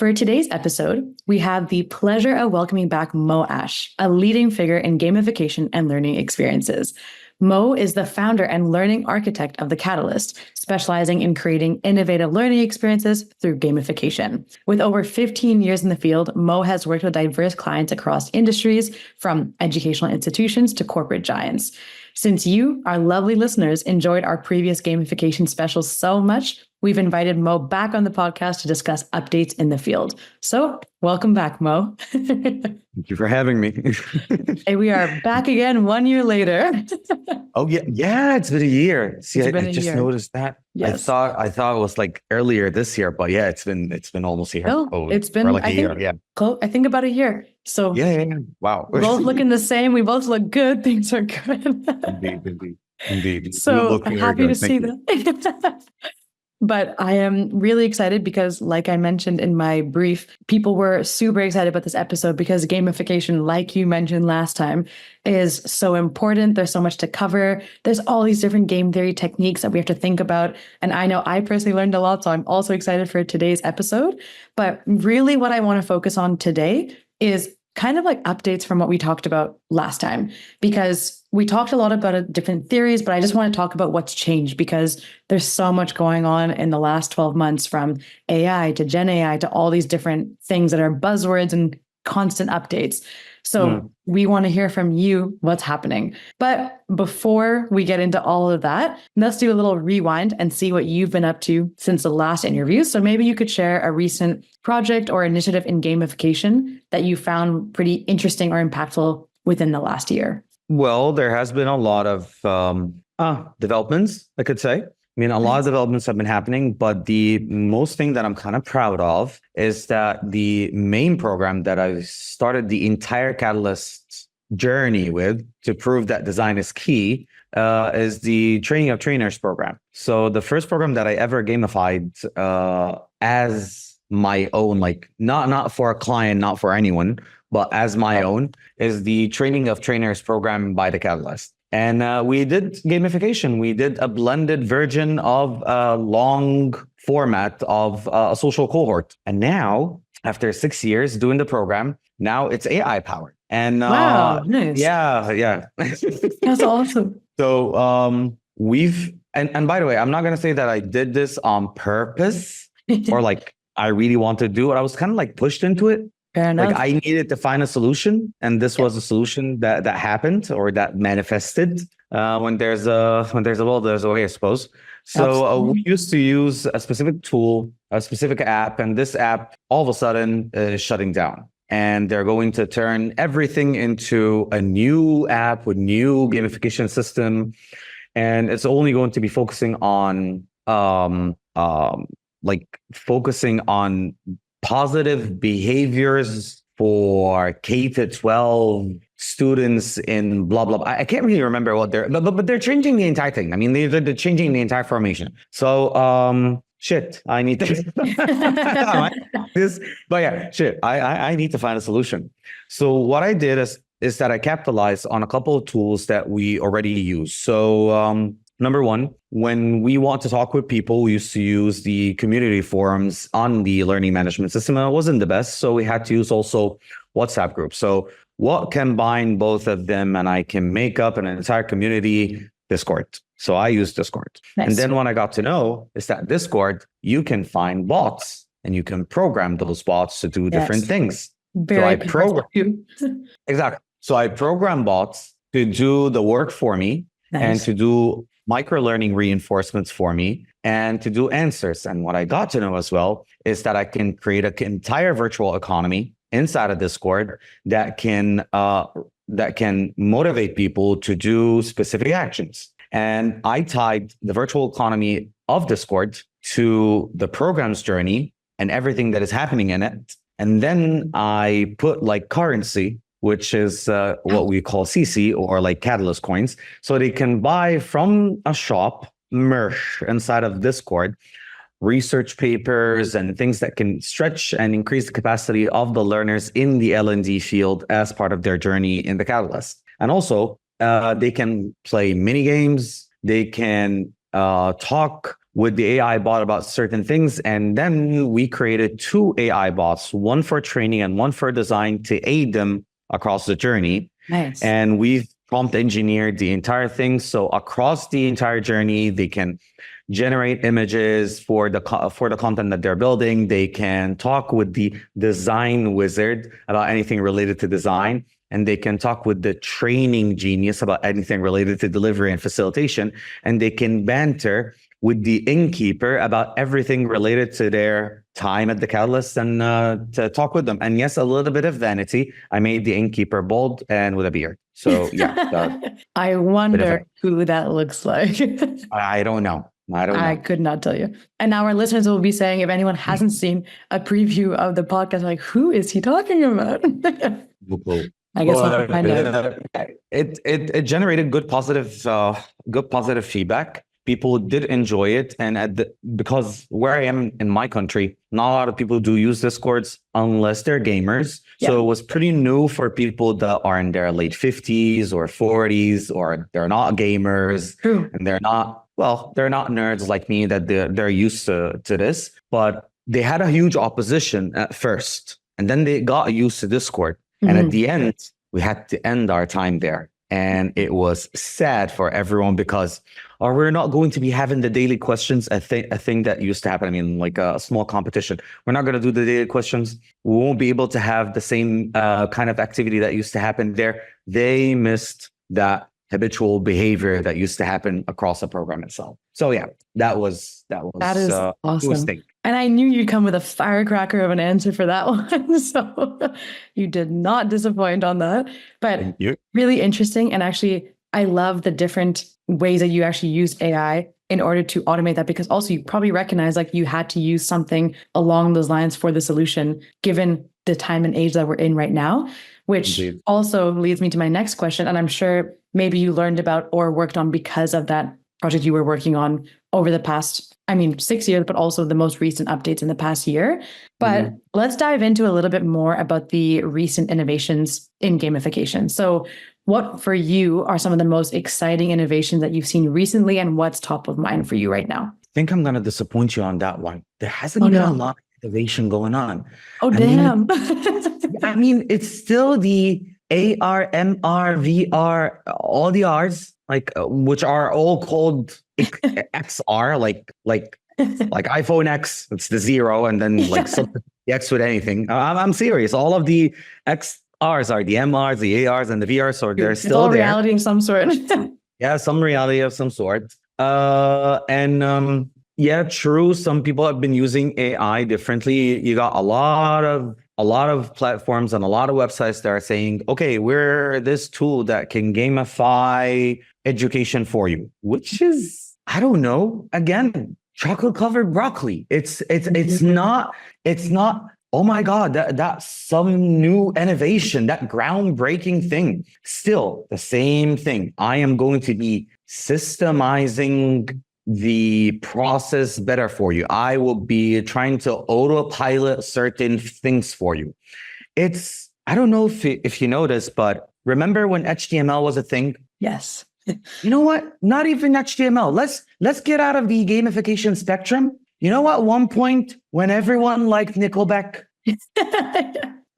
For today's episode, we have the pleasure of welcoming back Moe Ash, a leading figure in gamification and learning experiences. Moe is the founder and learning architect of The Catalyst, specializing in creating innovative learning experiences through gamification. With over 15 years in the field, Moe has worked with diverse clients across industries, from educational institutions to corporate giants. Since you, our lovely listeners, enjoyed our previous gamification specials so much, we've invited Moe back on the podcast to discuss updates in the field. So welcome back, Moe. Thank you for having me. Hey, we are back again 1 year later. Oh yeah, it's been a year. See, I just year. noticed that. Yes. I thought it was like earlier this year, but yeah, it's been almost a year. No, it's been like a year. Yeah. I think about a year. So Yeah. Wow. we're both looking the same. We both look good. Things are good. Indeed. So I'm happy to see that. But I am really excited because, like I mentioned in my brief, people were super excited about this episode because gamification, like you mentioned last time, is so important. There's so much to cover. There's all these different game theory techniques that we have to think about. And I know I personally learned a lot, so I'm also excited for today's episode. But really what I want to focus on today is kind of like updates from what we talked about last time, because we talked a lot about different theories, but I just want to talk about what's changed because there's so much going on in the last 12 months, from AI to Gen AI to all these different things that are buzzwords and constant updates. So we want to hear from you what's happening. But before we get into all of that, let's do a little rewind and see what you've been up to since the last interview. So maybe you could share a recent project or initiative in gamification that you found pretty interesting or impactful within the last year. Well, there has been a lot of developments, I could say. I mean, a lot of developments have been happening, but the most thing that I'm kind of proud of is that the main program that I started the entire Catalyst journey with to prove that design is key is the training of trainers program. So the first program that I ever gamified as my own, like not for a client, not for anyone, but as my own, is the training of trainers program by The Catalyst. And we did gamification. We did a blended version of a long format of a social cohort. And now, after 6 years doing the program, now it's AI powered. And wow, nice. Yeah. That's awesome. So and by the way, I'm not going to say that I did this on purpose or like I really wanted to do it. I was kind of like pushed into it. Fair enough. Like I needed to find a solution, and this was a solution that happened or that manifested. When there's a will, there's a way, I suppose. So we used to use a specific tool, a specific app, and this app all of a sudden is shutting down. And they're going to turn everything into a new app with new gamification system, and it's only going to be focusing on positive behaviors for K-12 students in blah, blah, blah. I can't really remember what but they're changing the entire thing. I mean, they're changing the entire formation. So, I need to, I need to find a solution. So what I did is that I capitalized on a couple of tools that we already use. So, number one, when we want to talk with people, we used to use the community forums on the learning management system, and it wasn't the best. So we had to use also WhatsApp groups. So what combine both of them, and I can make up an entire community, Discord. So I use Discord. Nice. And then what I got to know is that Discord, you can find bots and you can program those bots to do different things. Exactly. So I program bots to do the work for me. Nice. And to do micro-learning reinforcements for me and to do answers. And what I got to know as well is that I can create an entire virtual economy inside of Discord that can motivate people to do specific actions. And I tied the virtual economy of Discord to the program's journey and everything that is happening in it. And then I put like currency, which is what we call CC or like Catalyst coins. So they can buy from a shop, merch inside of Discord, research papers and things that can stretch and increase the capacity of the learners in the L&D field as part of their journey in the Catalyst. And also they can play mini games. They can talk with the AI bot about certain things. And then we created 2 AI bots, one for training and one for design to aid them across the journey. Nice. And we've prompt engineered the entire thing. So across the entire journey, they can generate images for the content that they're building. They can talk with the design wizard about anything related to design. And they can talk with the training genius about anything related to delivery and facilitation. And they can banter with the innkeeper about everything related to their time at the Catalyst and to talk with them. And yes, a little bit of vanity. I made the innkeeper bald and with a beard. So yeah. I wonder who that looks like. I don't know. I could not tell you. And now our listeners will be saying, if anyone hasn't seen a preview of the podcast, like, who is he talking about? I guess we'll find out. It generated good positive feedback. People did enjoy it, and because where I am in my country, not a lot of people do use Discords unless they're gamers. Yeah. So it was pretty new for people that are in their late 50s or 40s, or they're not gamers. True. And they're not nerds like me that they're used to this. But they had a huge opposition at first, and then they got used to Discord. And at the end, we had to end our time there. And it was sad for everyone because we're not going to be having the daily questions, a thing that used to happen. I mean, like a small competition. We're not going to do the daily questions. We won't be able to have the same kind of activity that used to happen there. They missed that habitual behavior that used to happen across the program itself. So yeah, that is awesome. And I knew you'd come with a firecracker of an answer for that one. So you did not disappoint on that. But really interesting. And actually, I love the different ways that you actually use AI in order to automate that, because also you probably recognize like you had to use something along those lines for the solution, given the time and age that we're in right now, which also leads me to my next question. And I'm sure maybe you learned about or worked on because of that project you were working on over the past, 6 years, but also the most recent updates in the past year. But let's dive into a little bit more about the recent innovations in gamification. So what for you are some of the most exciting innovations that you've seen recently, and what's top of mind for you right now? I think I'm going to disappoint you on that one. There hasn't been a lot of innovation going on. Oh, damn. It's still the AR, MR, VR, all the R's, like which are all called XR, like iPhone X, it's the 0, and then like the X with anything. I'm serious. All of the XRs are the MRs, the ARs, and the VRs, so they're still all there. Reality of some sort. Yeah, some reality of some sort. True. Some people have been using AI differently. You got a lot of platforms and a lot of websites that are saying, okay, we're this tool that can gamify education for you, which is, I don't know, again, chocolate covered broccoli. It's not, oh my God, that's some new innovation, that groundbreaking thing. Still the same thing. I am going to be systemizing the process better for you. I will be trying to autopilot certain things for you. I don't know if you noticed, but remember when HTML was a thing? Yes. You know what? Not even HTML. Let's get out of the gamification spectrum. You know what? One point when everyone liked Nickelback.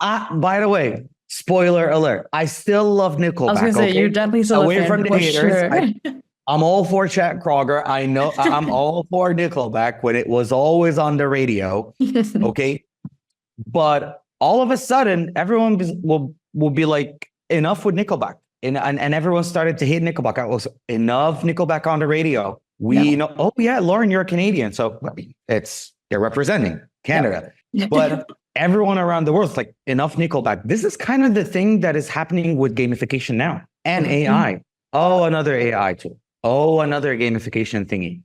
By the way, spoiler alert, I still love Nickelback. I was going to say, you're definitely still away a fan, from the haters. Sure. I'm all for Chet Kroger. I know I'm all for Nickelback when it was always on the radio. Okay. But all of a sudden, everyone will be like, enough with Nickelback. And everyone started to hate Nickelback. I was enough Nickelback on the radio. We know, oh yeah, Lauren, you're a Canadian. So they're representing Canada. Yeah. But everyone around the world is like, enough Nickelback. This is kind of the thing that is happening with gamification now and AI. Oh, another AI tool. Oh, another gamification thingy.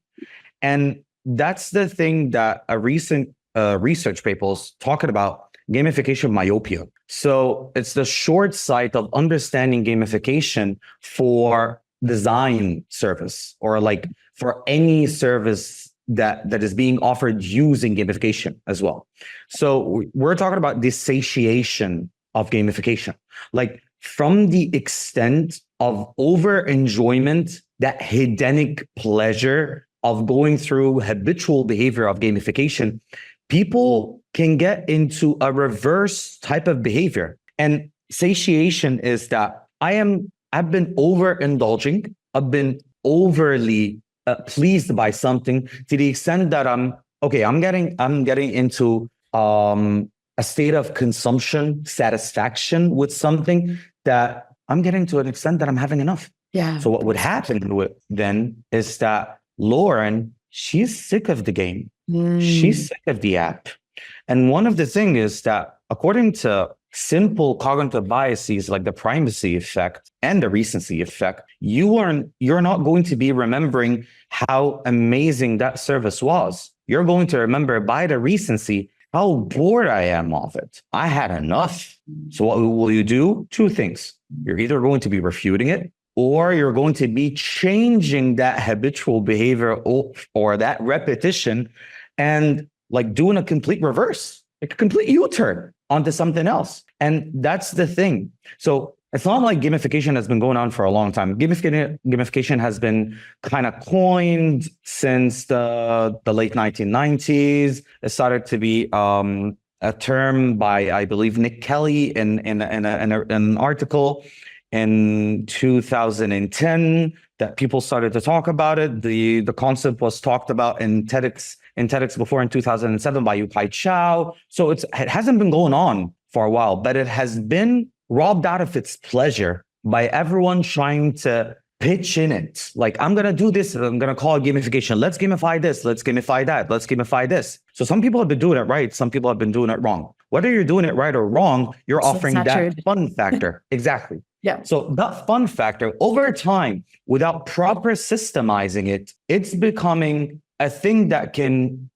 And that's the thing that a recent research paper is talking about, gamification myopia. So it's the short sight of understanding gamification for design service, or like for any service that is being offered using gamification as well. So we're talking about the satiation of gamification, like from the extent of over enjoyment, that hedonic pleasure of going through habitual behavior of gamification, people can get into a reverse type of behavior. And satiation is that I've been overindulging. I've been overly pleased by something to the extent that I'm getting into a state of consumption satisfaction with something that I'm getting to an extent that I'm having enough. Yeah. So what would happen then is that Lauren, she's sick of the game. She's sick of the app. And one of the things is that according to simple cognitive biases like the primacy effect and the recency effect, you're not going to be remembering how amazing that service was. You're going to remember by the recency how bored I am of it. I had enough. So what will you do? Two things. You're either going to be refuting it, or you're going to be changing that habitual behavior or that repetition and like doing a complete reverse, like a complete U-turn onto something else. And that's the thing. So it's not like gamification has been going on for a long time. Gamification has been kind of coined since the late 1990s. It started to be a term by, I believe, Nick Kelly in an article in 2010 that people started to talk about it. The concept was talked about in TEDx before in 2007 by Yu-Kai Chow. So it hasn't been going on for a while, but it has been robbed out of its pleasure by everyone trying to pitch in it. Like, I'm going to do this, I'm going to call it gamification. Let's gamify this, let's gamify that, let's gamify this. So some people have been doing it right, some people have been doing it wrong. Whether you're doing it right or wrong, you're offering that fun factor. Exactly. Yeah. So that fun factor over time, without proper systemizing it, it's becoming a thing that can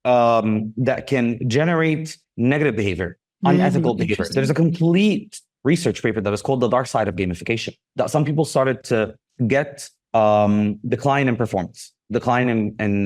generate negative behavior, unethical behavior. There's a complete research paper that was called The Dark Side of Gamification, that some people started to get decline in performance, decline in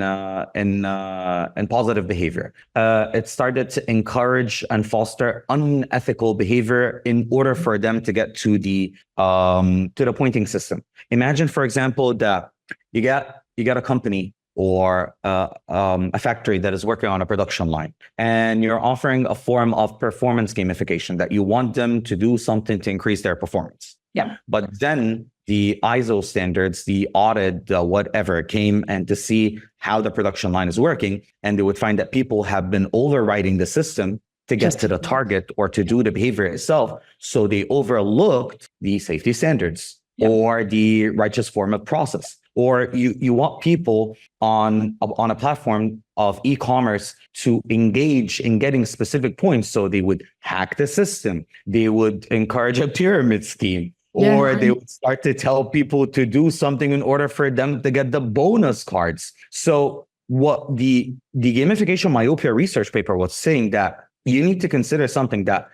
positive behavior. It started to encourage and foster unethical behavior in order for them to get to the pointing system. Imagine, for example, that you get a company or a factory that is working on a production line, and you're offering a form of performance gamification that you want them to do something to increase their performance. Yeah. But then the ISO standards, the audit, whatever came and to see how the production line is working, and they would find that people have been overriding the system to get to the target or to do the behavior itself. So they overlooked the safety standards or the righteous form of process. Or you want people on a platform of e-commerce to engage in getting specific points. So they would hack the system. They would encourage a pyramid scheme. Or they would start to tell people to do something in order for them to get the bonus cards. So what the gamification myopia research paper was saying, that you need to consider something, that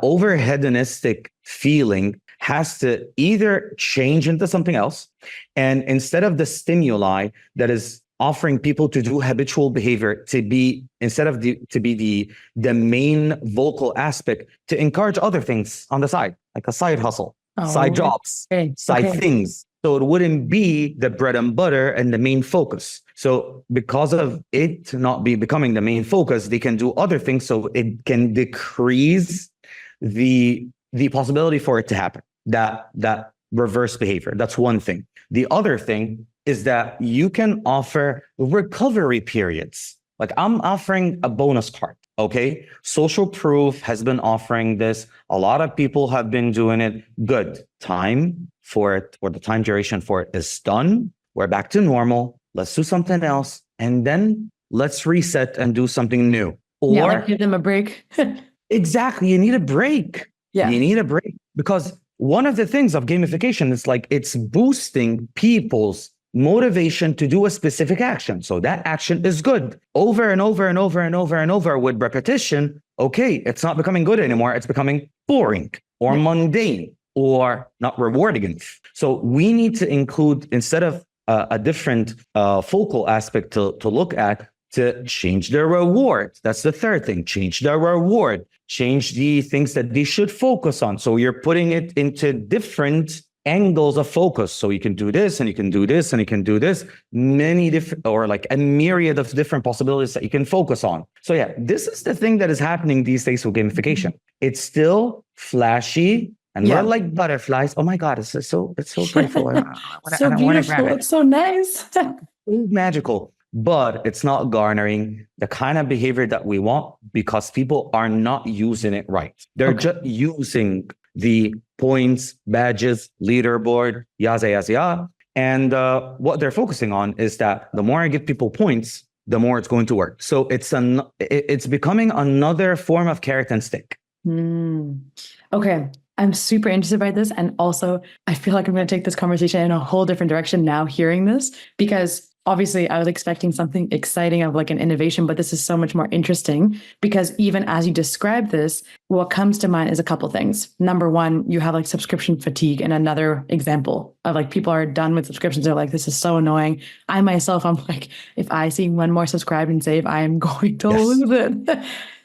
over-hedonistic feeling has to either change into something else. And instead of the stimuli that is offering people to do habitual behavior to be, instead of to be the main vocal aspect, to encourage other things on the side, like a side hustle, side jobs, side things. So it wouldn't be the bread and butter and the main focus. So because of it not becoming the main focus, they can do other things. So it can decrease the possibility for it to happen. That reverse behavior. That's one thing. The other thing is that you can offer recovery periods. Like, I'm offering a bonus card. Okay. Social Proof has been offering this. A lot of people have been doing it. Good. Time for it, or the time duration for it, is done. We're back to normal. Let's do something else. And then let's reset and do something new. Or like give them a break. Exactly. You need a break. Yeah. You need a break, because one of the things of gamification is like, it's boosting people's motivation to do a specific action. So that action is good over and over and over and over and over with repetition. Okay, it's not becoming good anymore. It's becoming boring or mundane or not rewarding enough. So we need to include, instead of a different focal aspect to look at, to change their reward. That's the third thing. Change their reward. Change the things that they should focus on. So you're putting it into different angles of focus. So you can do this and you can do this and you can do this, many different, or like a myriad of different possibilities that you can focus on. So yeah, this is the thing that is happening these days with gamification. It's still flashy and we're like butterflies. Oh my God, it's so playful. So beautiful. It's so nice. Magical, but it's not garnering the kind of behavior that we want because people are not using it right. They're just using the points, badges, leaderboard, yaza. And what they're focusing on is that the more I give people points, the more it's going to work. So it's becoming another form of carrot and stick. Okay. I'm super interested by this. And also, I feel like I'm going to take this conversation in a whole different direction now hearing this, because obviously I was expecting something exciting of like an innovation, but this is so much more interesting because even as you describe this, what comes to mind is a couple things. Number one, you have like subscription fatigue, and another example of like people are done with subscriptions. They're like, this is so annoying. I myself, I'm like, if I see one more subscribe and save, I am going to lose it.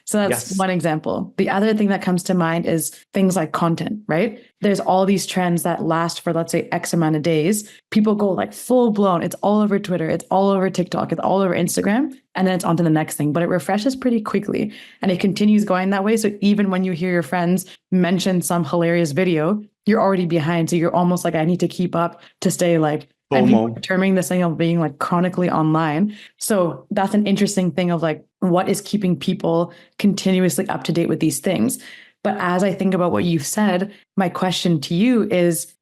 So that's one example. The other thing that comes to mind is things like content, right? There's all these trends that last for, let's say, X amount of days. People go like full blown. It's all over Twitter. It's all over TikTok. It's all over Instagram. And then it's on to the next thing. But it refreshes pretty quickly. And it continues going that way. So even when you hear your friends mention some hilarious video, you're already behind. So you're almost like, I need to keep up to stay like, and people are terming this thing of being like chronically online. So that's an interesting thing of like, what is keeping people continuously up to date with these things? But as I think about what you've said, my question to you is,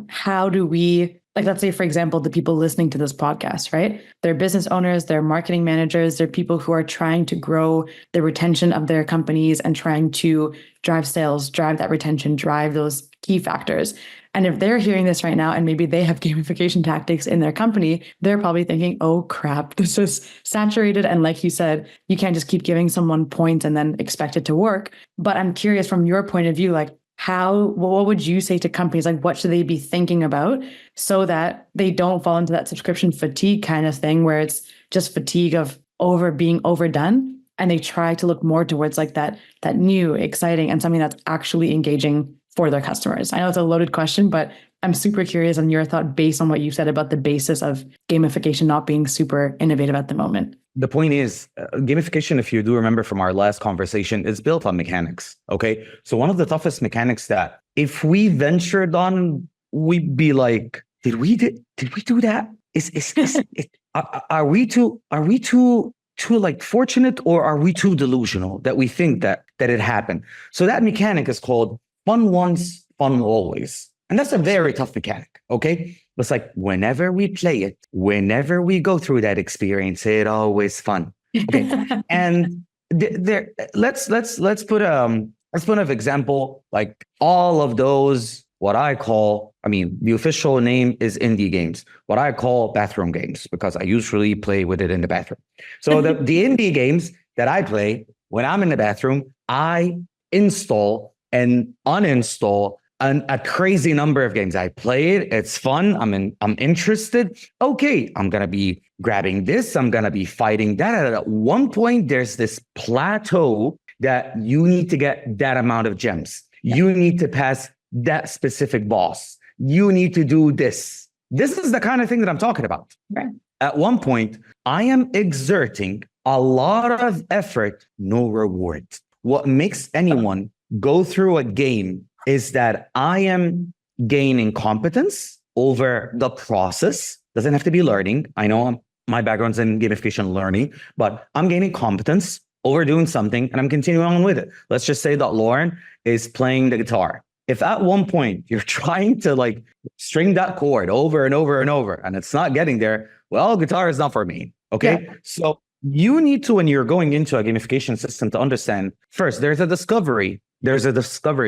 how do we, like, let's say, for example, the people listening to this podcast, right? They're business owners, they're marketing managers, they're people who are trying to grow the retention of their companies and trying to drive sales, drive that retention, drive those key factors. And if they're hearing this right now and maybe they have gamification tactics in their company, they're probably thinking, oh crap, this is saturated. And like you said, you can't just keep giving someone points and then expect it to work. But I'm curious from your point of view, like what would you say to companies? Like what should they be thinking about so that they don't fall into that subscription fatigue kind of thing where it's just fatigue of being overdone, and they try to look more towards like that new, exciting, and something that's actually engaging for their customers? I know it's a loaded question, but I'm super curious on your thought based on what you said about the basis of gamification not being super innovative at the moment. The point is, gamification, if you do remember from our last conversation, is built on mechanics. Okay. So one of the toughest mechanics that if we ventured on, we'd be like, did we do that? Are we too like fortunate, or are we too delusional that we think that it happened? So that mechanic is called fun once, fun always. And that's a very tough mechanic, okay? It's like whenever we play it, whenever we go through that experience, it's always fun. Okay. And let's put an example, like all of those, what I call, the official name is indie games, what I call bathroom games, because I usually play with it in the bathroom. So the indie games that I play when I'm in the bathroom, I install and uninstall a crazy number of games. I play it. It's fun. I'm interested. Okay, I'm going to be grabbing this. I'm going to be fighting that. At one point, there's this plateau that you need to get that amount of gems. You need to pass that specific boss. You need to do this. This is the kind of thing that I'm talking about. Right. At one point, I am exerting a lot of effort, no reward. What makes anyone go through a game is that I am gaining competence over the process. Doesn't have to be learning. I know my background's in gamification learning, but I'm gaining competence over doing something and I'm continuing on with it. Let's just say that Lauren is playing the guitar. If at one point you're trying to like string that chord over and over and over and it's not getting there, well, guitar is not for me. Okay. Yeah. So you need to, when you're going into a gamification system, to understand first, there's a discovery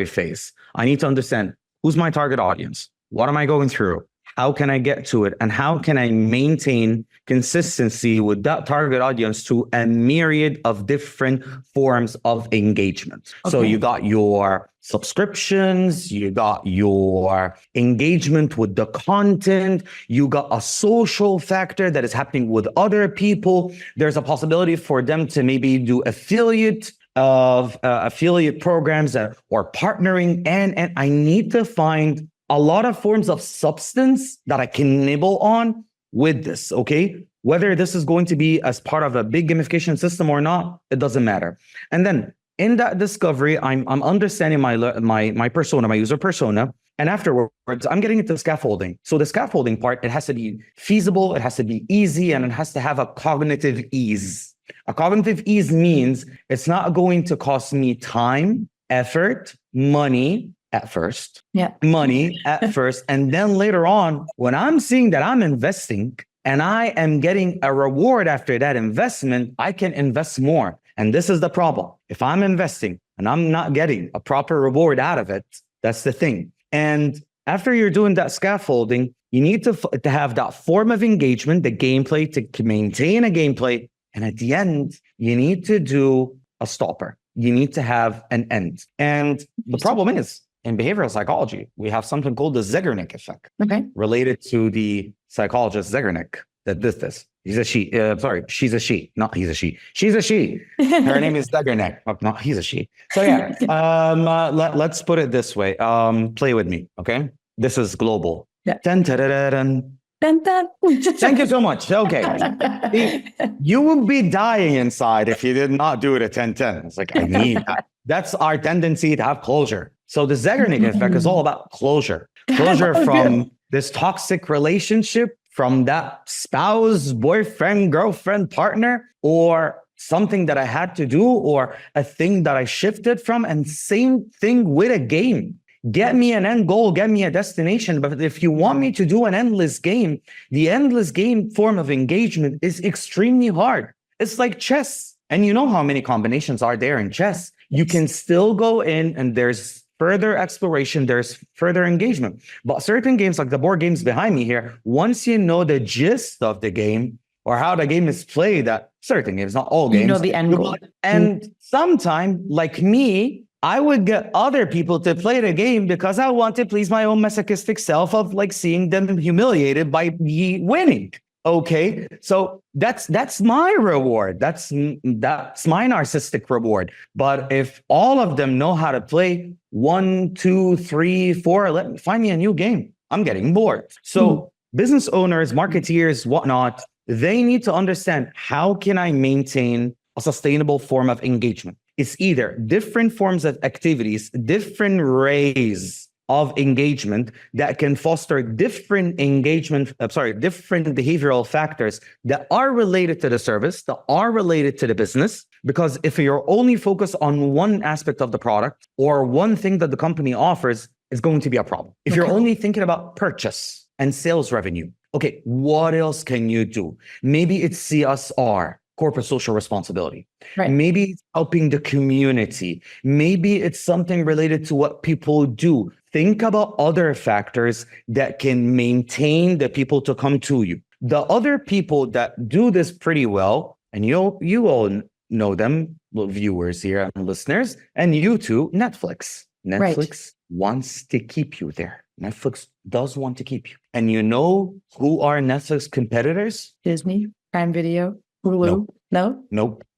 phase. I need to understand who's my target audience. What am I going through? How can I get to it? And how can I maintain consistency with that target audience to a myriad of different forms of engagement? Okay. So you got your subscriptions, you got your engagement with the content, you got a social factor that is happening with other people. There's a possibility for them to maybe do affiliate programs or partnering. And I need to find a lot of forms of substance that I can nibble on with this, okay? Whether this is going to be as part of a big gamification system or not, it doesn't matter. And then in that discovery, I'm understanding my persona, my user persona. And afterwards, I'm getting into scaffolding. So the scaffolding part, it has to be feasible, it has to be easy, and it has to have a cognitive ease. A cognitive ease means it's not going to cost me time, effort, money at first. Yeah. Money at first. And then later on, when I'm seeing that I'm investing and I am getting a reward after that investment, I can invest more. And this is the problem. If I'm investing and I'm not getting a proper reward out of it, that's the thing. And after you're doing that scaffolding, you need to have that form of engagement, the gameplay, to maintain a gameplay. And at the end, you need to do a stopper. You need to have an end. And the problem is, in behavioral psychology, we have something called the Zeigarnik effect, related to the psychologist Zeigarnik that did this. He's a she. She's a she. Not he's a she. She's a she. Her name is Zeigarnik. No, he's a she. So yeah, let's put it this way. Play with me, okay? This is global. Yeah. Dun, dun, dun, dun, dun. Dun, dun. Thank you so much. Okay. You would be dying inside if you did not do it at 10-10. It's like, I need that. That's our tendency to have closure. So the Zeigarnik effect is all about closure. Closure from this toxic relationship, from that spouse, boyfriend, girlfriend, partner, or something that I had to do, or a thing that I shifted from. And same thing with a game. Get me an end goal, get me a destination. But if you want me to do an endless game, the endless game form of engagement is extremely hard. It's like chess. And you know how many combinations are there in chess. You can still go in and there's further exploration, there's further engagement. But certain games, like the board games behind me here, once you know the gist of the game or how the game is played, that certain games, not all games. You know the end goal. And sometimes, like me, I would get other people to play the game because I want to please my own masochistic self of like seeing them humiliated by me winning. Okay, so that's my reward. That's my narcissistic reward. But if all of them know how to play 1, 2, 3, 4, find me a new game. I'm getting bored. So business owners, marketeers, whatnot, they need to understand, how can I maintain a sustainable form of engagement? It's either different forms of activities, different ways of engagement that can foster different different behavioral factors that are related to the service, that are related to the business. Because if you're only focused on one aspect of the product or one thing that the company offers, it's going to be a problem. If you're only thinking about purchase and sales revenue, okay, what else can you do? Maybe it's CSR, corporate social responsibility. Right. Maybe it's helping the community. Maybe it's something related to what people do. Think about other factors that can maintain the people to come to you. The other people that do this pretty well, and you all know them, viewers here and listeners, and you too, Netflix. Netflix wants to keep you there. Netflix does want to keep you. And you know who are Netflix competitors? Disney, Prime Video, Hulu. No?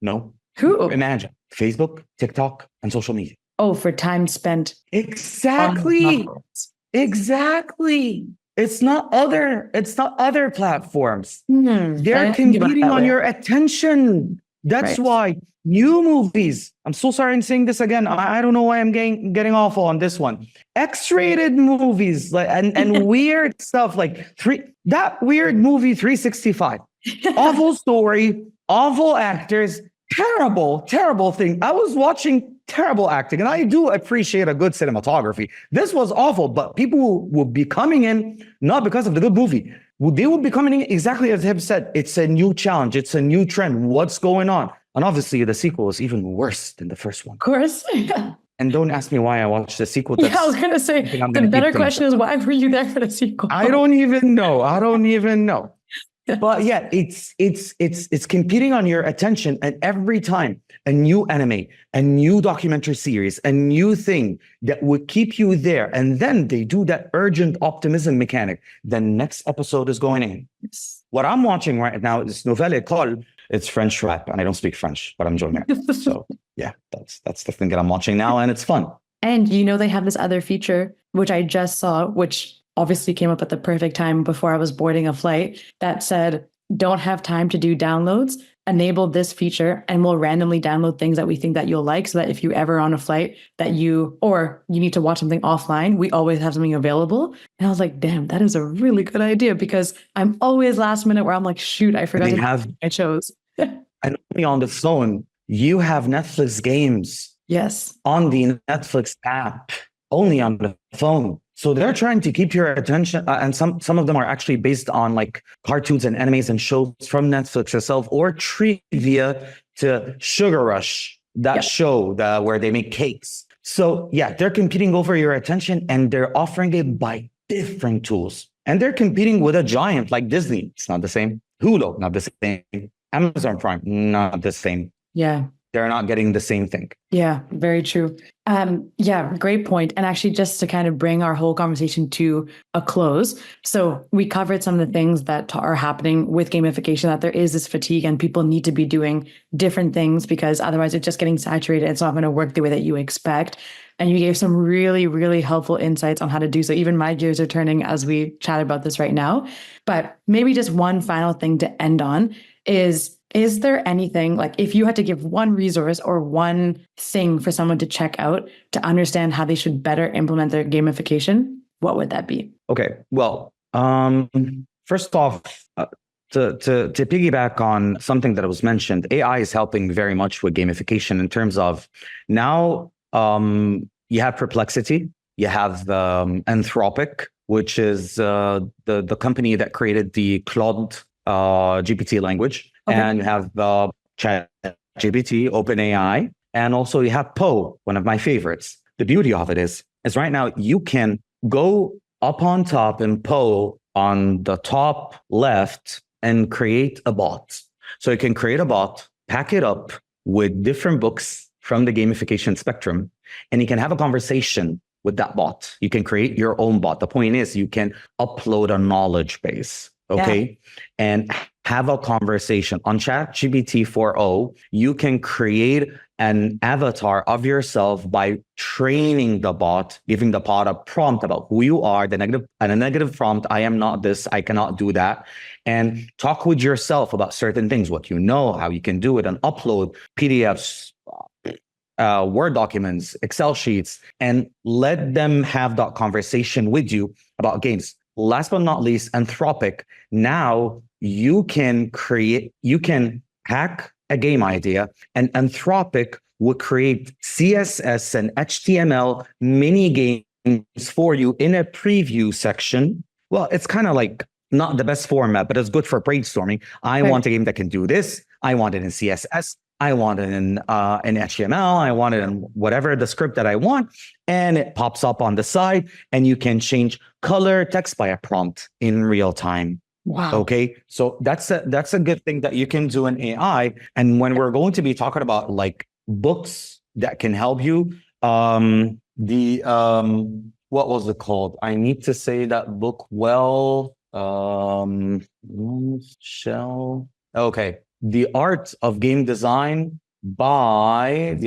No. Who? Imagine Facebook, TikTok, and social media. Oh, for time spent. Exactly. It's not other platforms. They're competing on your attention. That's why new movies, I'm so sorry I'm saying this again. I don't know why I'm getting awful on this one. X-rated movies and weird stuff like that weird movie 365. Awful story, awful actors, terrible thing. I was watching terrible acting, and I do appreciate a good cinematography. This was awful, but people will be coming in not because of the good movie. They will be coming in exactly as Hib said. It's a new challenge. It's a new trend. What's going on? And obviously, the sequel is even worse than the first one. Of course. And don't ask me why I watched the sequel. I was going to say, the better question is, why were you there for the sequel? I don't even know. But yeah, it's competing on your attention, and every time a new anime, a new documentary series, a new thing that would keep you there, and then they do that urgent optimism mechanic. The next episode is going in. Yes. What I'm watching right now is Nouvelle École. It's French rap, and I don't speak French, but I'm enjoying it. So yeah, that's the thing that I'm watching now, and it's fun. And you know they have this other feature which I just saw, which obviously came up at the perfect time before I was boarding a flight, that said, don't have time to do downloads, enable this feature and we'll randomly download things that we think that you'll like, so that if you ever on a flight that you need to watch something offline, we always have something available. And I was like, damn, that is a really good idea, because I'm always last minute where I'm like, shoot, I forgot I chose. And only on the phone, you have Netflix games. Yes. On the Netflix app, only on the phone. So they're trying to keep your attention, and some of them are actually based on like cartoons and animes and shows from Netflix itself, or trivia to Sugar Rush, that show where they make cakes. So yeah, they're competing over your attention, and they're offering it by different tools. And they're competing with a giant like Disney. It's not the same. Hulu, not the same. Amazon Prime, not the same. Yeah. They're not getting the same thing. Yeah, very true. Yeah, great point. And actually, just to kind of bring our whole conversation to a close. So we covered some of the things that are happening with gamification, that there is this fatigue and people need to be doing different things, because otherwise it's just getting saturated. It's not going to work the way that you expect. And you gave some really, really helpful insights on how to do so. Even my gears are turning as we chat about this right now. But maybe just one final thing to end on is there anything, like if you had to give one resource or one thing for someone to check out to understand how they should better implement their gamification, what would that be? Okay. Well, first off, to piggyback on something that was mentioned, AI is helping very much with gamification in terms of now you have Perplexity, you have Anthropic, which is the company that created the Claude GPT language. Okay. And you have ChatGPT, OpenAI, and also you have Poe, one of my favorites. The beauty of it is right now you can go up on top in Poe on the top left and create a bot. So you can create a bot, pack it up with different books from the gamification spectrum, and you can have a conversation with that bot. You can create your own bot. The point is you can upload a knowledge base. Okay. Yeah. And have a conversation on ChatGPT 4.0. You can create an avatar of yourself by training the bot, giving the bot a prompt about who you are, a negative prompt. I am not this, I cannot do that. And talk with yourself about certain things, what you know, how you can do it, and upload PDFs, Word documents, Excel sheets, and let them have that conversation with you about games. Last but not least, Anthropic. Now you can hack a game idea, and Anthropic will create CSS and HTML mini games for you in a preview section. Well, it's kind of like not the best format, but it's good for brainstorming. I want a game that can do this. I want it in CSS. I want it in HTML. I want it in whatever the script that I want. And it pops up on the side, and you can change color, text by a prompt in real time. Wow. Okay. So that's a good thing that you can do in AI. And when we're going to be talking about like books that can help you, what was it called? I need to say that book well. Okay. The Art of Game Design by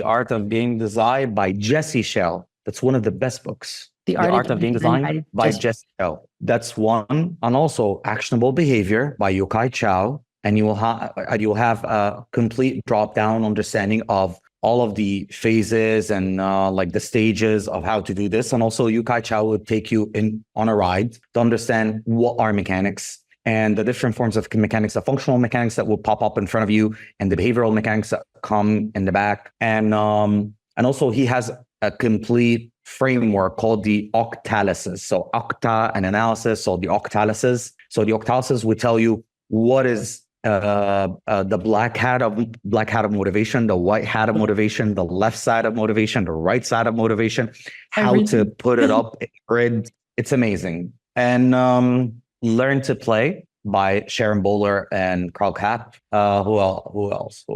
Jesse Shell. That's one of the best books. The Art of Game Design by Jesse Shell. That's one. And also Actionable Behavior by Yokai Chow. And you will have a complete drop-down understanding of all of the phases and like the stages of how to do this. And also Yokai Chow will take you on a ride to understand what are mechanics and the different forms of mechanics, the functional mechanics that will pop up in front of you, and the behavioral mechanics that come in the back. And also he has a complete framework called the octalysis. So octa and analysis, so the octalysis. So the octalysis will tell you what is the black hat of motivation, the white hat of motivation, the left side of motivation, the right side of motivation, how to put it up in grid. It's amazing. And Learn to Play by Sharon Bowler and Carl Kapp. Who else?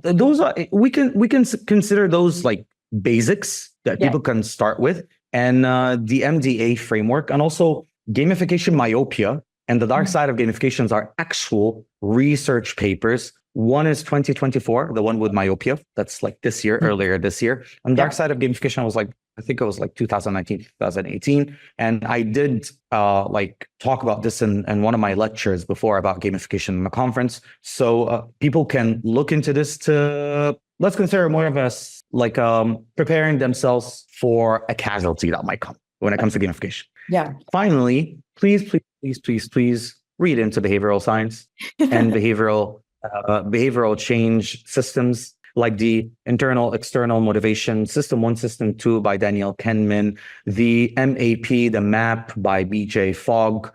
Those are, we can consider those like basics that people can start with, and the MDA framework, and also Gamification Myopia. And the dark side of gamifications are actual research papers. One is 2024, the one with myopia. That's like this year, earlier this year. And dark side of gamification, I was like, I think it was like 2019, 2018. And I did talk about this in one of my lectures before about gamification in the conference. So people can look into this to, let's consider more of us preparing themselves for a casualty that might come when it comes to gamification. Yeah. Finally, please read into behavioral science and behavioral change systems, like the internal external motivation system 1, system 2 by Daniel Kahneman, the MAP, the MAP by BJ Fogg,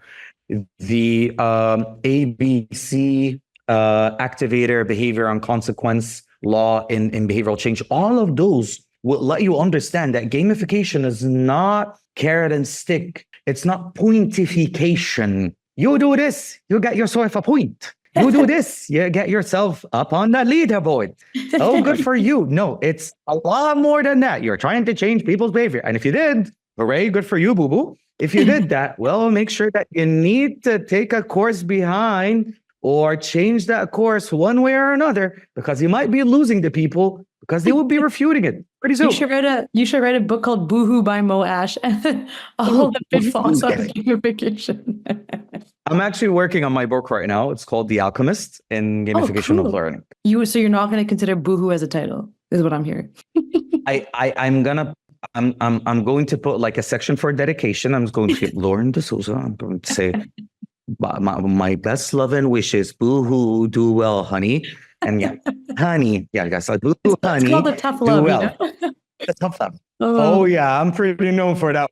the ABC activator behavior and consequence law in behavioral change. All of those will let you understand that gamification is not carrot and stick. It's not pointification. You do this, you get yourself a point. You do this, you get yourself up on the leaderboard. Oh, good for you. No, it's a lot more than that. You're trying to change people's behavior. And if you did, hooray, good for you, boo-boo. If you did that, well, make sure that you need to take a course behind or change that course one way or another, because you might be losing the people because they will be refuting it pretty soon. You should write a book called Boohoo by Moe Ash and all the pitfalls of gamification. I'm actually working on my book right now. It's called The Alchemist in Gamification of Learning. So you're not going to consider Boohoo as a title, is what I'm hearing. I'm going to put like a section for dedication. I'm going to get Lauren D'Souza. I'm going to say my best love and wishes. Boohoo, do well, honey. And yeah, honey. Yeah, guys, like boohoo, honey. It's called the tough love. Well. The tough love. Oh yeah, I'm pretty known for that.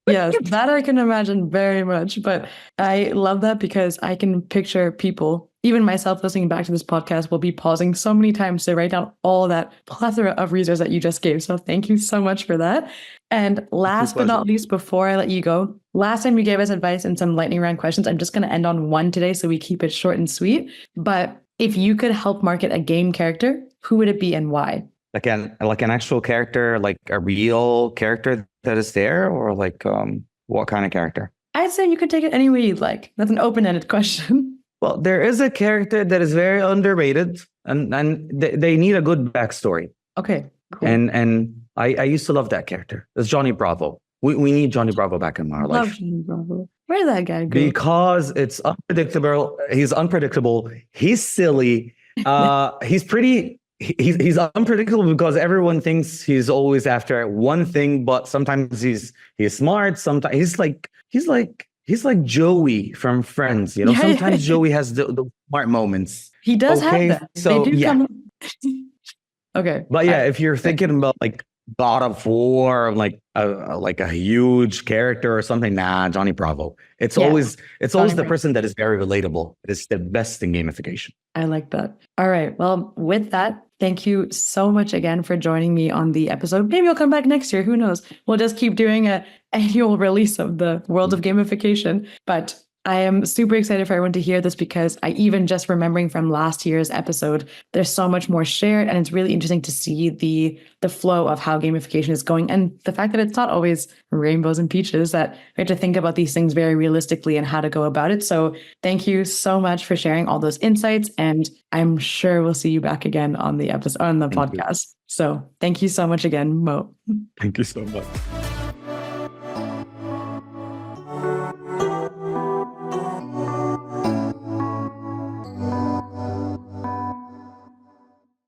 Yes, that I can imagine very much. But I love that because I can picture people, even myself listening back to this podcast, will be pausing so many times to write down all that plethora of resources that you just gave. So thank you so much for that. And last but not least, before I let you go, last time you gave us advice and some lightning round questions. I'm just going to end on one today so we keep it short and sweet. But if you could help market a game character, who would it be and why? Like an actual character, like a real character that is there, or like what kind of character? I'd say you could take it any way you'd like. That's an open-ended question. Well, there is a character that is very underrated, and they need a good backstory. Okay, cool. And I used to love that character. It's Johnny Bravo. We need Johnny Bravo back in our life. Love Johnny Bravo. Where did that guy go? Because it's unpredictable. He's unpredictable. He's silly. He's unpredictable because everyone thinks he's always after one thing, but sometimes he's smart. Sometimes he's like Joey from Friends. You know, sometimes Joey has the smart moments. He does have that. So they do come. Okay, but yeah, if you're thinking about like God of War, like a huge character or something, nah, Johnny Bravo. It's always the person that is very relatable. It is the best in gamification. I like that. All right. Well, with that, thank you so much again for joining me on the episode. Maybe you'll come back next year. Who knows? We'll just keep doing an annual release of the world of gamification. But I am super excited for everyone to hear this because I even just remembering from last year's episode, there's so much more shared, and it's really interesting to see the flow of how gamification is going, and the fact that it's not always rainbows and peaches, that we have to think about these things very realistically and how to go about it. So thank you so much for sharing all those insights, and I'm sure we'll see you back again on the podcast. So thank you so much again, Moe. Thank you so much.